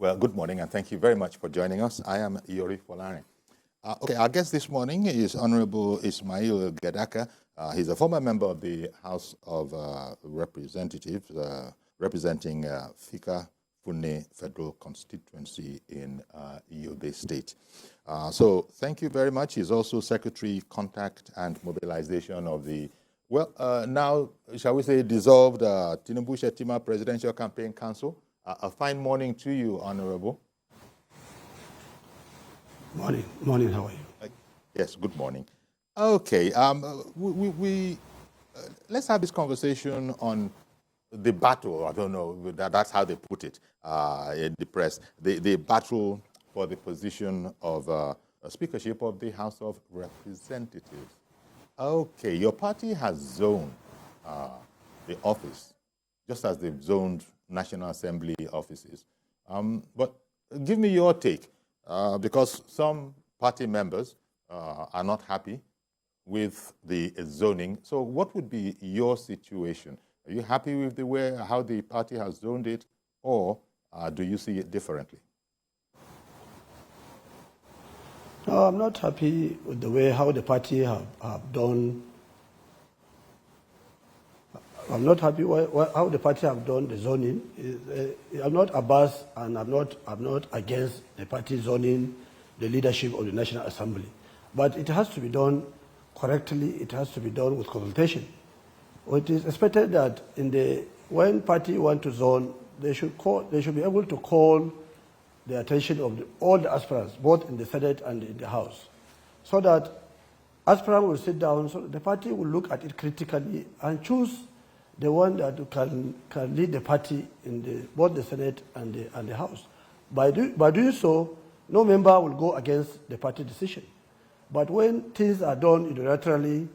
Well, good morning, and thank you very much for joining us. I am Yori Folari. Okay, our guest this morning is Honorable Ismail Gedaka. He's a former member of the House of Representatives, representing Fika Fune Federal Constituency in Yobe State. So thank you very much. He's also Secretary, Contact and Mobilization of the, now, shall we say, dissolved Tinubu Shetima Presidential Campaign Council. A fine morning to you, Honorable. Morning, how are you? Yes, good morning. Okay, let's have this conversation on the battle. I don't know, that's how they put it in the press. The battle for the position of speakership of the House of Representatives. Okay, your party has zoned the office, just as they've zoned National Assembly offices. But give me your take, because some party members are not happy with the zoning. So what would be your situation? Are you happy with the way how the party has zoned it, or do you see it differently? No, I'm not happy with the way how the party have done. I'm not happy how the party have done the zoning. I'm not abass, and I'm not against the party zoning the leadership of the National Assembly, but it has to be done correctly. It has to be done with consultation. It is expected that when party want to zone, they should be able to call the attention of all the aspirants, both in the Senate and in the House, so that aspirants will sit down. So the party will look at it critically and choose the one that can lead the party in both the Senate and the House. By doing so, no member will go against the party decision. But when things are done unilaterally,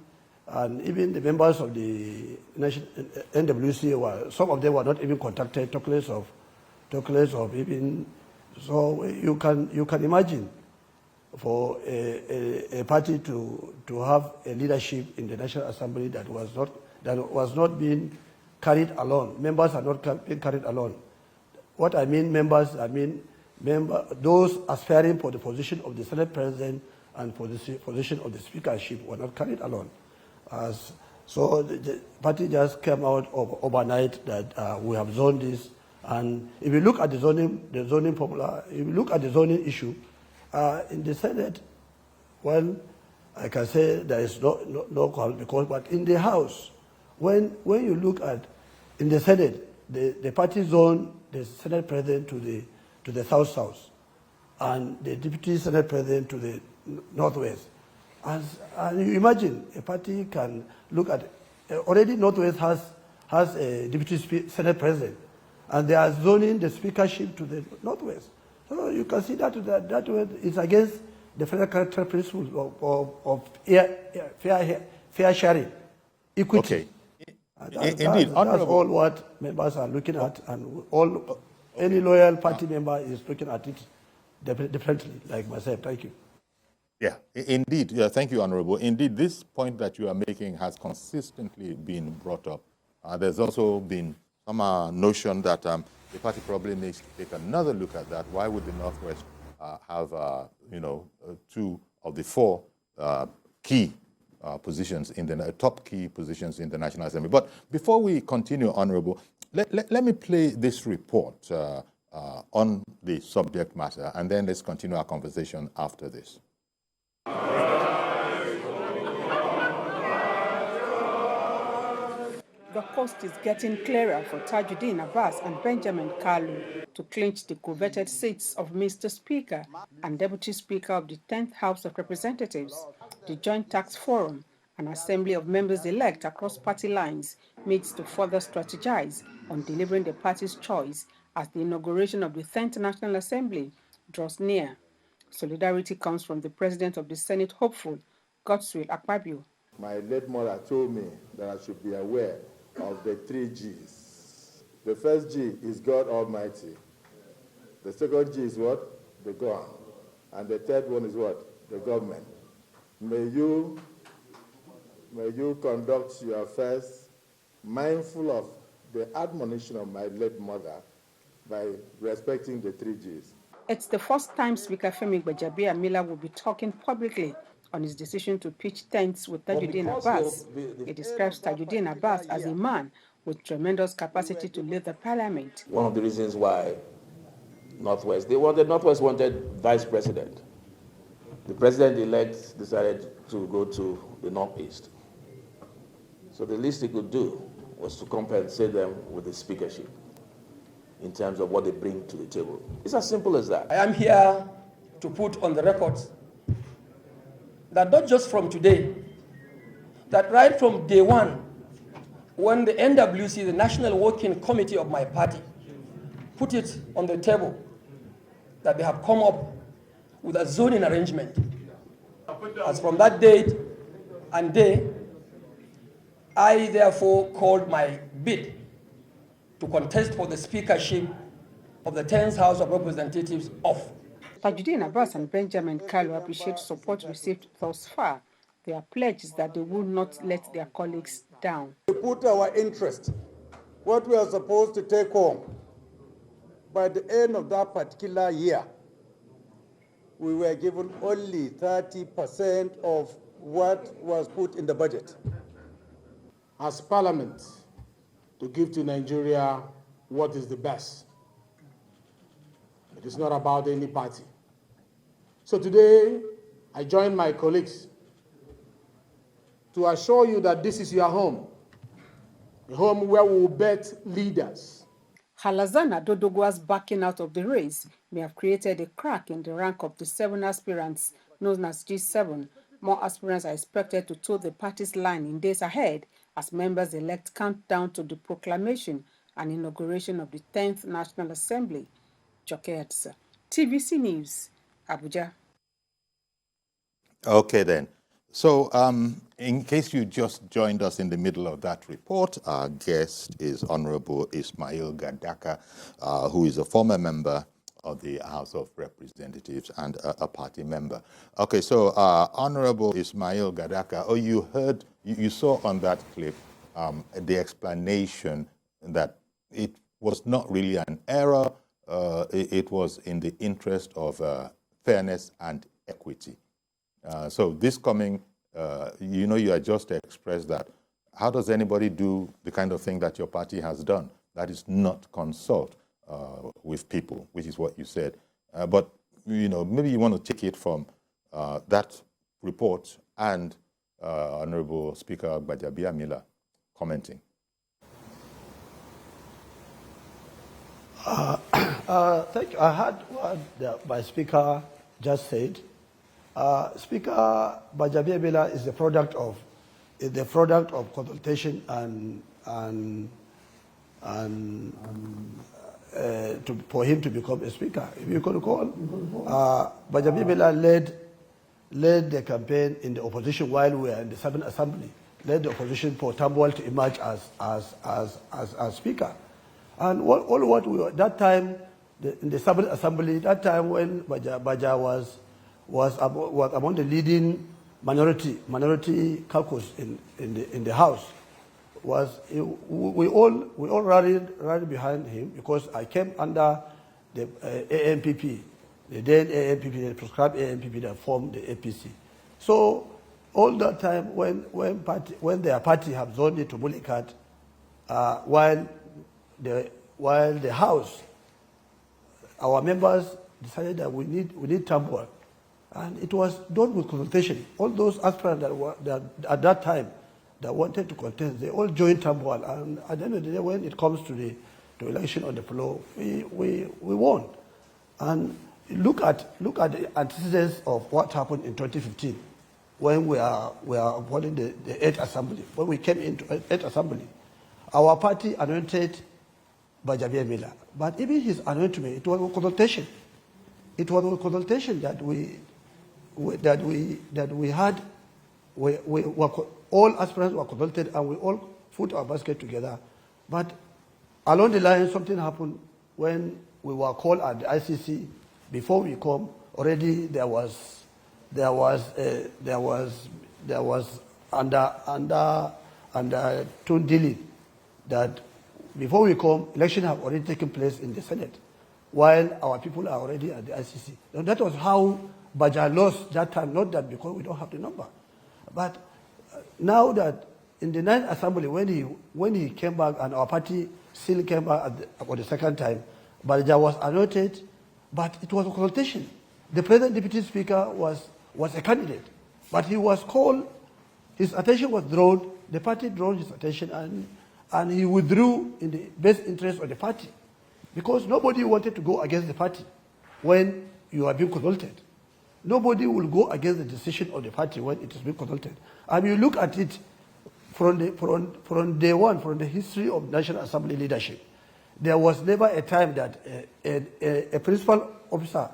and even the members of the NWC, some of them were not even contacted, talk less of even. So you can imagine for a party to have a leadership in the National Assembly that was not being carried alone. Members are not being carried alone. What I mean members, those aspiring for the position of the Senate President and for the position of the speakership were not carried alone. So the party just came out overnight that we have zoned this. And if you look at the zoning formula, if you look at the zoning issue, in the Senate, well, I can say there is no call, but in the House, when you look at in the Senate, the party zoned the Senate President to the South, and the Deputy Senate President to the Northwest. And you imagine a party can look at already Northwest has a Deputy Senate President, and they are zoning the speakership to the Northwest. So you can see that way is against the federal character principles of fair sharing, equity. Okay. Indeed, that's all what members are looking at, and any loyal party member is looking at it differently, like myself. Thank you. Yeah, indeed. Yeah, thank you, Honorable. Indeed, this point that you are making has consistently been brought up. There's also been some notion that the party probably needs to take another look at that. Why would the Northwest have, two of the four key positions in the top key positions in the National Assembly? But before we continue, Honorable, let me play this report on the subject matter, and then let's continue our conversation after this. The coast is getting clearer for Tajuddin Abbas and Benjamin Kalu to clinch the coveted seats of Mr. Speaker and Deputy Speaker of the 10th House of Representatives. The Joint Tax Forum, an assembly of members-elect across party lines, meets to further strategize on delivering the party's choice as the inauguration of the 10th National Assembly draws near. Solidarity comes from the President of the Senate hopeful, Godswill Akpabio. My late mother told me that I should be aware of the 3 G's. The first G is God Almighty. The second G is what? The God. And the third one is what? The government. May you conduct your affairs mindful of the admonition of my late mother by respecting the 3 Gs. It's the first time Speaker Femi Gbajabiamila will be talking publicly on his decision to pitch tents with Tajudeen Abbas. He describes Tajudeen Abbas as a man with tremendous capacity to lead the parliament. One of the reasons why Northwest wanted vice president. The president-elect decided to go to the Northeast. So the least he could do was to compensate them with the speakership in terms of what they bring to the table. It's as simple as that. I am here to put on the record that not just from today, that right from day one, when the NWC, the National Working Committee of my party, put it on the table, that they have come up with a zoning arrangement. As from that date and day, I therefore called my bid to contest for the speakership of the 10th House of Representatives off. Tajudeen Abbas and Benjamin Kalu appreciate support received thus far. Their pledge is that they will not let their colleagues down. We put our interest, what we are supposed to take home, by the end of that particular year, we were given only 30% of what was put in the budget. As Parliament, to give to Nigeria what is the best. It is not about any party. So today, I join my colleagues to assure you that this is your home, a home where we will bet leaders. Halazana Dodogwa's backing out of the race may have created a crack in the rank of the 7 aspirants known as G7. More aspirants are expected to toe the party's line in days ahead as members-elect count down to the proclamation and inauguration of the 10th National Assembly. Jokeatsa, TVC News, Abuja. Okay, then. So, in case you just joined us in the middle of that report, our guest is Honorable Ismail Gadaka, who is a former member of the House of Representatives and a party member. Okay, so Honorable Ismail Gadaka, you saw on that clip the explanation that it was not really an error, it was in the interest of fairness and equity. So this coming, you are just expressed that, how does anybody do the kind of thing that your party has done? That is not consult with people, which is what you said. But, maybe you want to take it from that report and Honorable Speaker Gbajabiamila commenting. Thank you. I heard what my speaker just said. Speaker Gbajabiamila is the product of consultation for him to become a speaker. If you could recall, Gbajabiamila led the campaign in the opposition while we were in the 7th Assembly, led the opposition for Tambuwal to emerge as speaker. And that time, in the 7th Assembly, that time when Baja was among the leading minority caucus in the House, we all rallied behind him because I came under the ANPP, the then ANPP, the proscribed ANPP that formed the APC. So all that time when their party have zoned it to Mulikat, while the House, our members decided that we need Tambuwal. And it was done with consultation. All those aspirants that at that time that wanted to contest, they all joined Tambuwal. And at the end of the day, when it comes to the election on the floor, we won. And look at the antecedents of what happened in 2015 when we are holding the 8th Assembly. When we came into 8th Assembly, our party anointed Gbajabiamila. But even his anointment, it was a consultation. It was a consultation that we had. All aspirants were consulted and we all put our basket together. But along the line, something happened when we were called at the ICC. Before we come, already there was under tune dealing that before we come, election have already taken place in the Senate. while our people are already at the ICC. And that was how Baja lost that time, not that because we don't have the number. But now that in the 9th Assembly, when he came back and our party still came back for the second time, Baja was anointed, but it was a consultation. The President Deputy Speaker was a candidate, but he was called, his attention was drawn, the party drew his attention, and he withdrew in the best interest of the party, because nobody wanted to go against the party when you are being consulted. Nobody will go against the decision of the party when it is being consulted. And you look at it from day one, from the history of National Assembly leadership, there was never a time that a principal officer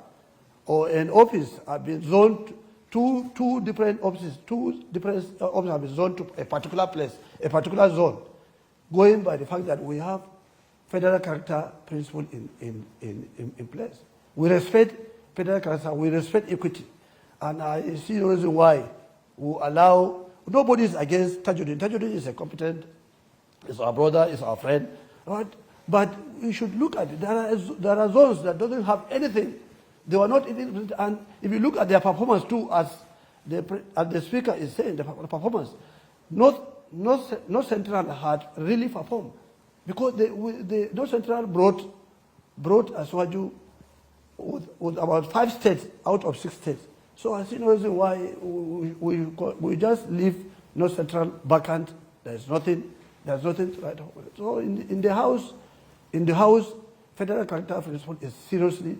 or an office have been zoned, two different offices have been zoned to a particular place, a particular zone, going by the fact that we have federal character principle in place. We respect federal character, we respect equity. And I see no reason why we allow, nobody is against Tajuddin. Tajuddin is a competent, is our brother, is our friend. But we should look at it. There are zones that doesn't have anything. They were not even, and if you look at their performance too, as the speaker is saying, the performance, North Central had really performed, because the North Central brought Aswaju with about 5 states out of 6 states. So I see no reason why we just leave North Central vacant. There's nothing to write home with. So in the House, federal character principle is seriously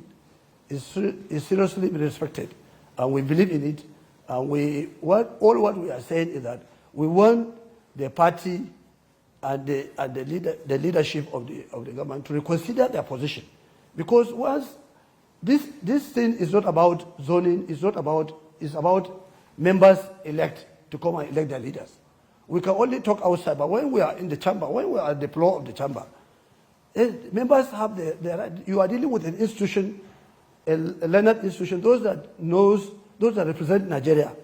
respected, and we believe in it. And what we are saying is that we want the party and the leadership of the government to reconsider their position, because once this thing is not about zoning, it's about members elect to come and elect their leaders. We can only talk outside, but when we are in the chamber, when we are at the floor of the chamber, members have the right. You are dealing with an institution, a learned institution, those that represent Nigeria.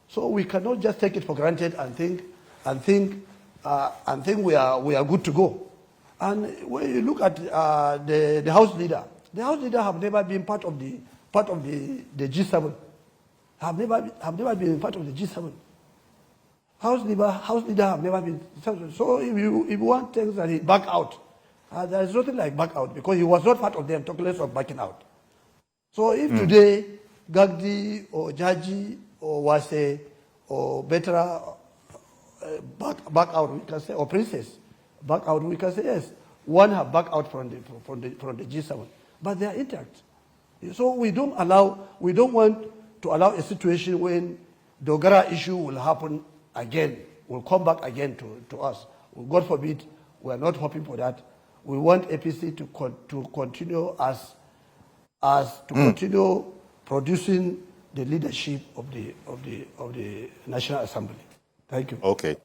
So we cannot just take it for granted and think we are good to go. And when you look at the House leader have never been part of the G7. Have never been part of the G7. House leader have never been. So if you want things that he back out, there is nothing like back out, because he was not part of them, talking less of backing out. So if today Gagdi or Jaji or Wase or Betra back out, we can say, or Princess back out, we can say yes. One have back out from the G7, but they are intact. So we don't want to allow a situation when the Ogara issue will happen again, will come back again to us. God forbid, we are not hoping for that. We want APC to continue continue producing the leadership of the National Assembly. Thank you. Okay.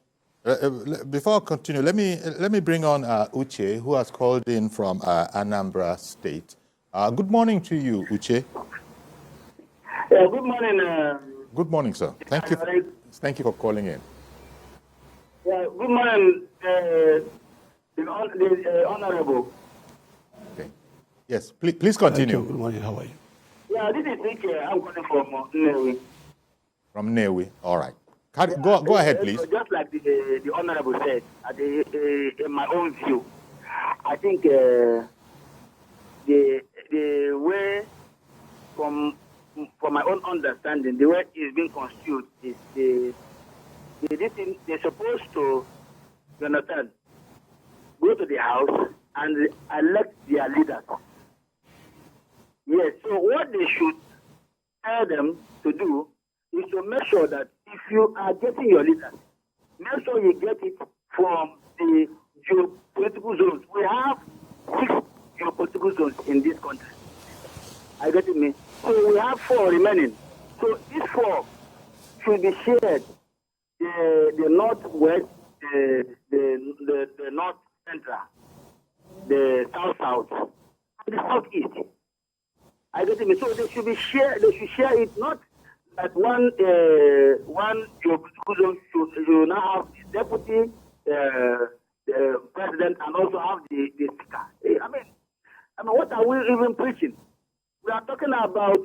Before I continue, let me bring on Uche, who has called in from Anambra State. Good morning to you, Uche. Yeah, good morning. Good morning, sir. Thank you for calling in. Yeah, good morning, the Honorable. Okay. Yes, please continue. Thank you. Good morning. How are you? Yeah, this is Nick. I'm calling from Newi. From Newi. All right. Go ahead, please. Just like the Honorable said, in my own view, I think the way, from my own understanding, the way it's being construed is they're supposed to, you understand, go to the house and elect their leaders. Yes, so what they should tell them to do is to make sure that if you are getting your leaders, make sure you get it from the geopolitical zones. We have 6 geopolitical zones in this country. I get it, me. So we have 4 remaining. So these 4 should be shared. The northwest, the north central, the south, and the southeast. I get it. So they should be shared. They should share it, not that one geopolitical zone should now have the deputy the president and also have the speaker. I mean, I mean, what are we even preaching? We are talking about,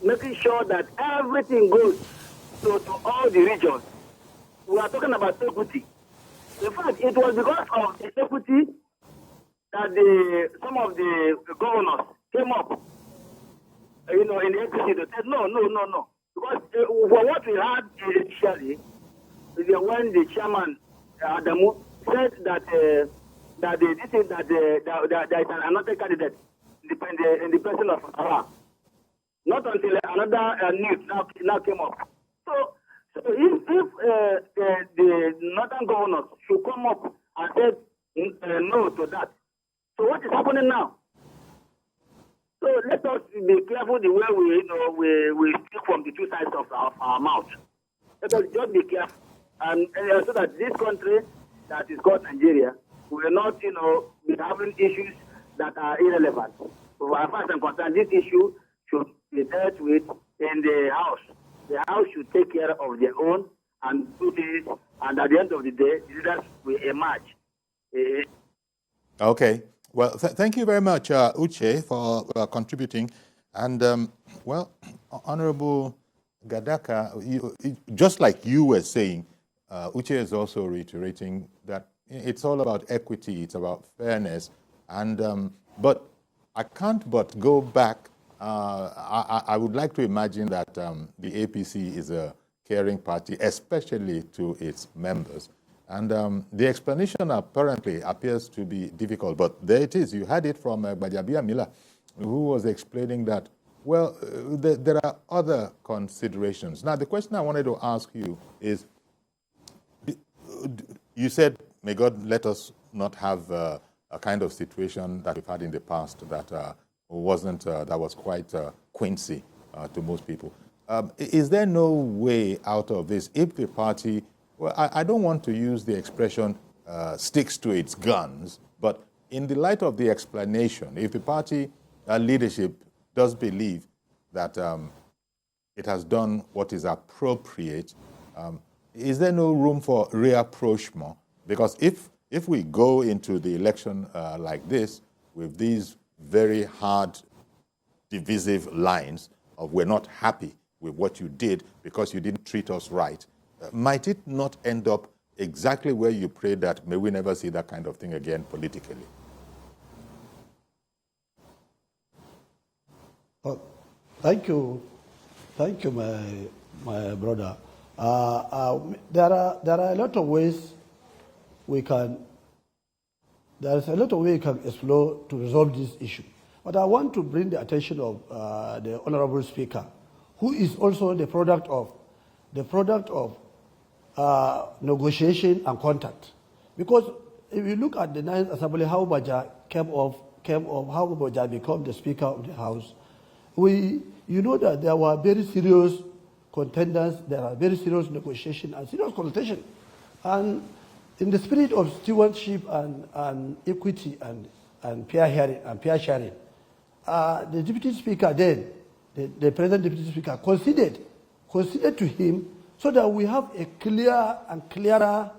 making sure that everything goes to all the regions. We are talking about equity. In fact, it was because of the equity that some of the governors came up, in the APC. They said, no. Because for what we had initially, when the chairman, Adamu, said that there is another candidate in the person of Ara. Not until another news now came up. So if the northern governors should come up and say no to that, so what is happening now? So let us be careful the way we speak from the two sides of our mouth. Let us just be careful, and so that this country that is called Nigeria will not, be having issues that are irrelevant. So as far as I'm concerned, this issue should be dealt with in the House. The House should take care of their own and do this, and at the end of the day, the leaders will emerge. Okay. Well, thank you very much, Uche, for contributing. And, Honorable Gadaka, just like you were saying, Uche is also reiterating that it's all about equity, it's about fairness. And but I can't but go back. I would like to imagine that the APC is a caring party, especially to its members. And the explanation apparently appears to be difficult, but there it is. You had it from Gbajabia Miller, who was explaining that, well, there are other considerations. Now, the question I wanted to ask you is, you said, may God let us not have a kind of situation that we've had in the past that was quite quincy to most people. Is there no way out of this if the party, well, I don't want to use the expression sticks to its guns, but in the light of the explanation, if the party leadership does believe that it has done what is appropriate, is there no room for rapprochement? Because if we go into the election like this, with these very hard, divisive lines of we're not happy with what you did because you didn't treat us right, might it not end up exactly where you prayed that may we never see that kind of thing again politically? Well, thank you, my brother. There are a lot of ways we can. There is a lot of ways we can explore to resolve this issue. But I want to bring the attention of the Honorable Speaker, who is also the product of negotiation and contact. Because if you look at the 9th Assembly, how Baja came off, how Baja became the Speaker of the House, you know that there were very serious contenders, there are very serious negotiation and serious consultation. And in the spirit of stewardship and equity and peer hearing and peer sharing, the Deputy Speaker then, the present Deputy Speaker, conceded to him so that we have a clear and clearer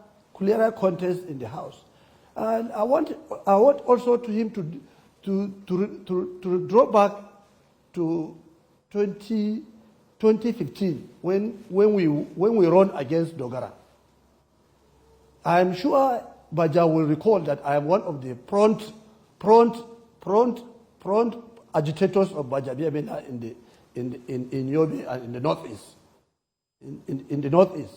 contest in the House. And I want also to him to draw back to 2015 when we run against Dogara. I am sure Baja will recall that I am one of the prompt agitators of Baja Biamena in Yobe and in the Northeast. In the Northeast.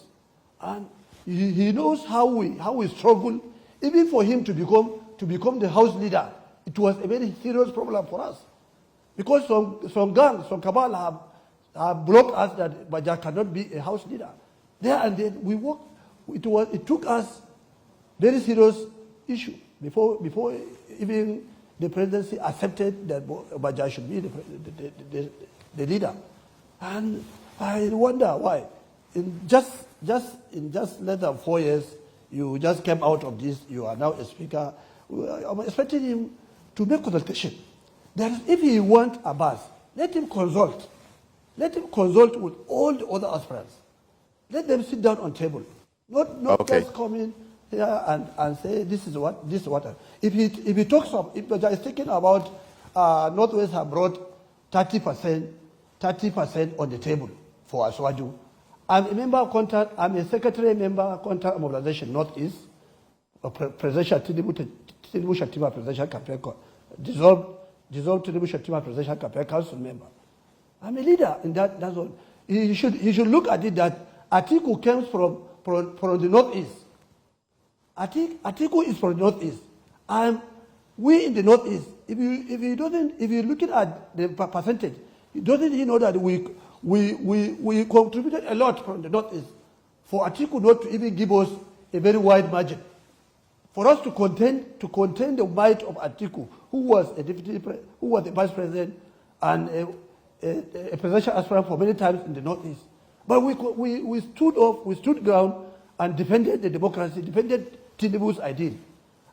And he knows how we struggle, even for him to become the House leader. It was a very serious problem for us. Because some gangs, some cabal have blocked us that Baja cannot be a House leader. There and then we worked. It took us very serious issue before even the presidency accepted that Baja should be the leader. And I wonder why. In just less than 4 years, you just came out of this. You are now a speaker. I'm expecting him to make consultation. If he wants Abbas, let him consult. Let him consult with all the other aspirants. Let them sit down on table. Not okay. just come in. here and say this is what. If he talks of, if he's thinking about Northwest have brought 30% on the table for Aswaju. I'm a member of contact. I'm a secretary member of Contact Mobilization Northeast, Presidential Tinubu Shatima Presidential Campaign, dissolved Tinubu Shatima Presidential Campaign Council member. I'm a leader in that. That's all. He should look at it that Atiku comes from the Northeast. Atiku is from the Northeast, and we in the Northeast. If you're looking at the percentage, doesn't he know that we contributed a lot from the Northeast for Atiku not to even give us a very wide margin, for us to contain the might of Atiku, who was a vice president and a presidential aspirant for many times in the Northeast. But we stood ground and defended the democracy, defended Tinubu's ideal.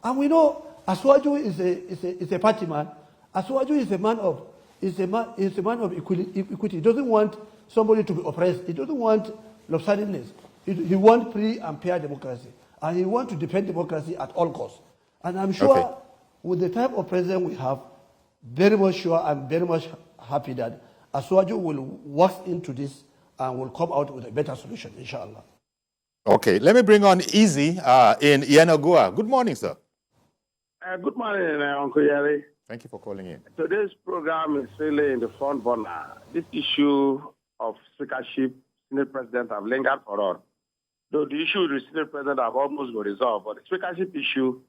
And we know Aswaju is a party man. Aswaju is a man of equity. He doesn't want somebody to be oppressed. He doesn't want lopsidedness. He wants free and fair democracy. And he wants to defend democracy at all costs. And I'm sure with the type of president we have, very much sure and very much happy that Aswaju will work into this and will come out with a better solution, inshallah. Okay, let me bring on Easy in Yenagoa. Good morning, sir. Good morning, Uncle Yeri. Thank you for calling in. Today's program is really in the front burner. This issue of speakership, Senate President have lingered for all. Though the issue with the Senate President have almost been resolved, but the speakership issue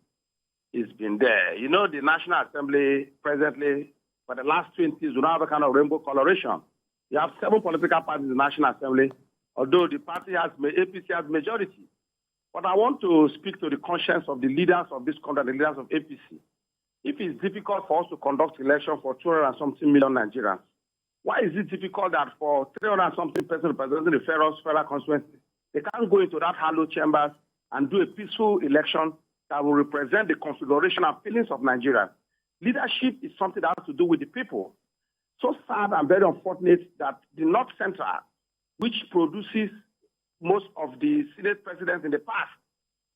has been there. You know, the National Assembly presently, for the last 20 years, do not have a kind of rainbow coloration. You have 7 political parties in the National Assembly, although the party has, APC has majority. But I want to speak to the conscience of the leaders of this country, the leaders of APC. If it's difficult for us to conduct election for 200 and something million Nigerians, why is it difficult that for 300 and something persons representing the federal constituency, they can't go into that hallowed chambers and do a peaceful election that will represent the configuration and feelings of Nigeria? Leadership is something that has to do with the people. So sad and very unfortunate that the North Central, which produces most of the Senate presidents in the past,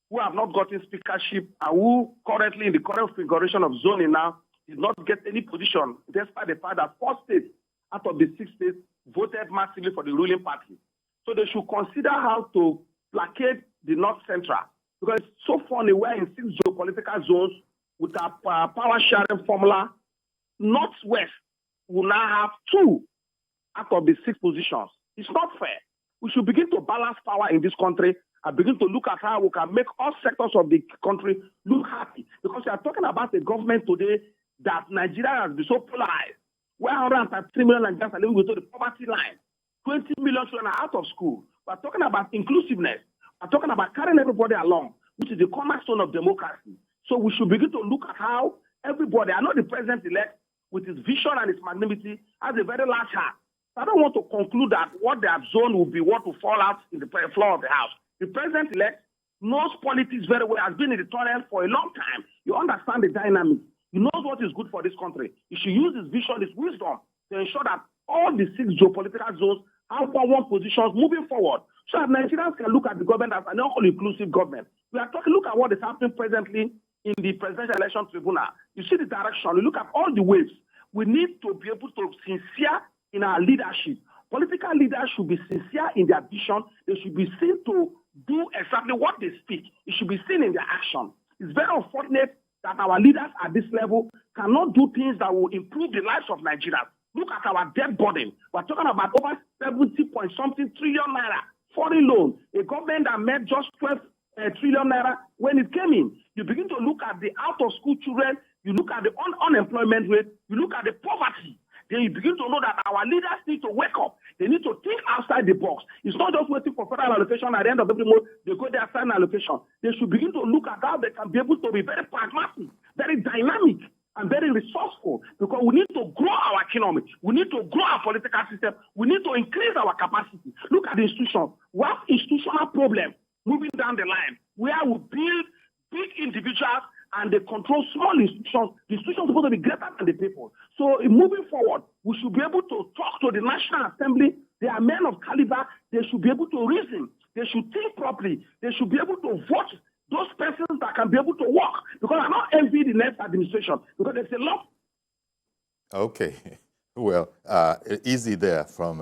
who have not gotten speakership and who currently in the current configuration of zoning now did not get any position, despite the fact that 4 states out of the 6 states voted massively for the ruling party. So they should consider how to placate the North Central, because it's so funny, we're in 6 geopolitical zones with a power sharing formula. Northwest will now have 2 out of the 6 positions. It's not fair. We should begin to balance power in this country and begin to look at how we can make all sectors of the country look happy. Because we are talking about a government today that Nigeria has been so polarized, where 133 million Nigerians are living below the poverty line, 20 million children are out of school. We are talking about inclusiveness. We are talking about carrying everybody along, which is the cornerstone of democracy. So we should begin to look at how everybody, I know the president-elect, with his vision and his magnanimity, has a very large heart. I don't want to conclude that what they have zoned will be what will fall out in the floor of the House. The president-elect knows politics very well, has been in the tunnel for a long time. You understand the dynamics. He knows what is good for this country. He should use his vision, his wisdom to ensure that all the 6 geopolitical zones have one positions moving forward, so that Nigerians can look at the government as an all-inclusive government. We are talking, look at what is happening presently in the presidential election tribunal. You see the direction. You look at all the waves. We need to be able to sincere in our leadership. Political leaders should be sincere in their vision. They should be seen to do exactly what they speak. It should be seen in their action. It's very unfortunate that our leaders at this level cannot do things that will improve the lives of Nigerians. Look at our debt burden. We're talking about over 70-point-something trillion naira foreign loan. A government that made just 12 trillion naira when it came in. You begin to look at the out-of-school children. You look at the unemployment rate. You look at the poverty. Then you begin to know that our leaders need to wake up. They need to think outside the box. It's not just waiting for federal allocation at the end of every month. They go there, sign allocation. They should begin to look at how they can be able to be very pragmatic, very dynamic, and very resourceful, because we need to grow our economy. We need to grow our political system. We need to increase our capacity. Look at the institutions. We have institutional problem moving down the line where we build big individuals and they control small institutions. The institutions are supposed to be greater than the people. So moving forward, we should be able to talk to the National Assembly. They are men of caliber. They should be able to reason. They should think properly. They should be able to vote those persons institutions that can be able to work. Because I don't envy the next administration, because there's a lot. Okay. Well, easy there from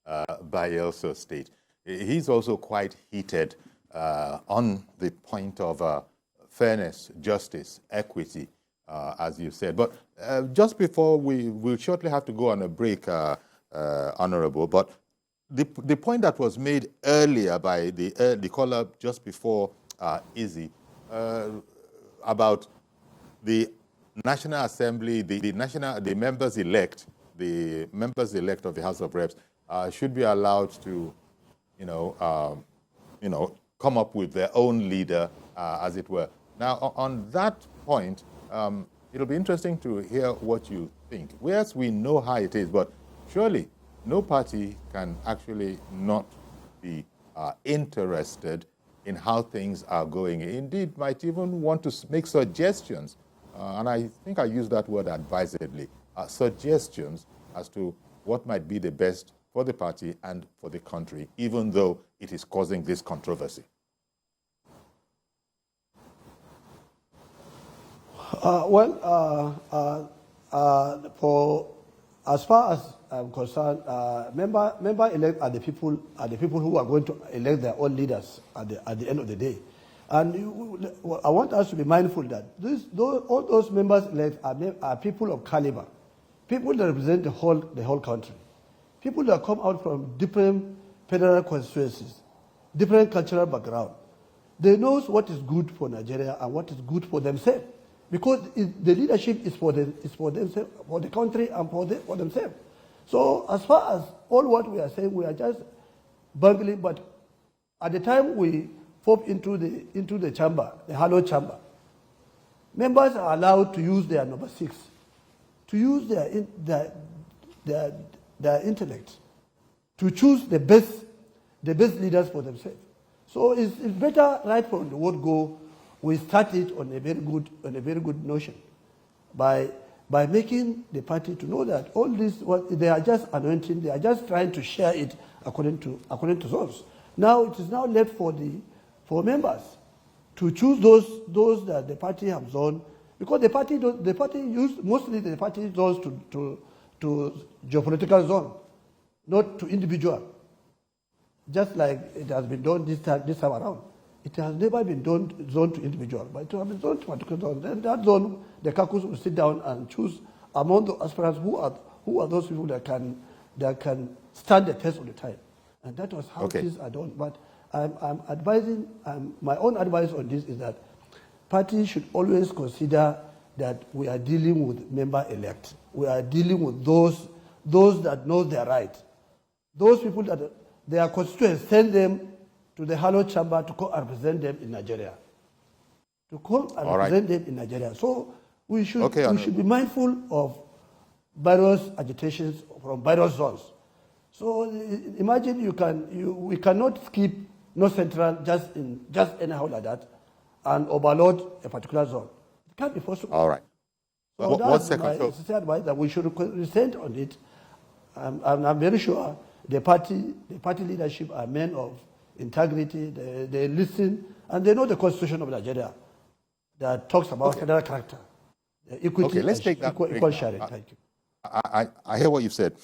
Bayelsa State. He's also quite heated on the point of fairness, justice, equity, as you said. But just before we'll shortly have to go on a break, Honorable, but the point that was made earlier by the caller just before Izzy about the National Assembly, the members-elect, the members-elect of the House of Reps should be allowed to, come up with their own leader, as it were. Now, on that point, it'll be interesting to hear what you think. Whereas we know how it is, but surely no party can actually not be interested in how things are going. Indeed, might even want to make suggestions, and I think I use that word advisedly, suggestions as to what might be the best for the party and for the country, even though it is causing this controversy. As far as I'm concerned, member-elect are the people who are going to elect their own leaders at the end of the day. And I want us to be mindful that all those members-elect are people of caliber, people that represent the whole country, people that come out from different federal constituencies, different cultural background. They know what is good for Nigeria and what is good for themselves, because the leadership is for themselves, for the country, and for themselves. So as far as all what we are saying, we are just bungling. But at the time we pop into the chamber, the hallowed chamber, members are allowed to use their number 6, to use their intellect, to choose the best leaders for themselves. So it's better right from the word go. We started on a very good notion by making the party to know that all this, they are just anointing, they are just trying to share it according to those. Now it is now left for members to choose those that the party has done, because the party goes to geopolitical zone, not to individual. Just like it has been done this time around. It has never been done zone to individual, but it has been done to particular zone. Then that zone, the caucus will sit down and choose among the aspirants who are those people that can stand the test of the time. And that was how things are done. But I'm advising, my own advice on this is that parties should always consider that we are dealing with member-elect. We are dealing with those that know their right. Those people that their constituents send them to the hallowed chamber to come and represent them in Nigeria. To come and represent them in Nigeria. So we should be mindful of various agitations from various zones. So imagine we cannot skip North Central just anyhow like that and overload a particular zone. It can't be possible. All right. So that's my sincere advice, that we should resent on it. I'm very sure the party leadership are men of integrity. They listen, and they know the Constitution of Nigeria that talks about federal character, equity, let's take that equal sharing. Thank you. I hear what you've said.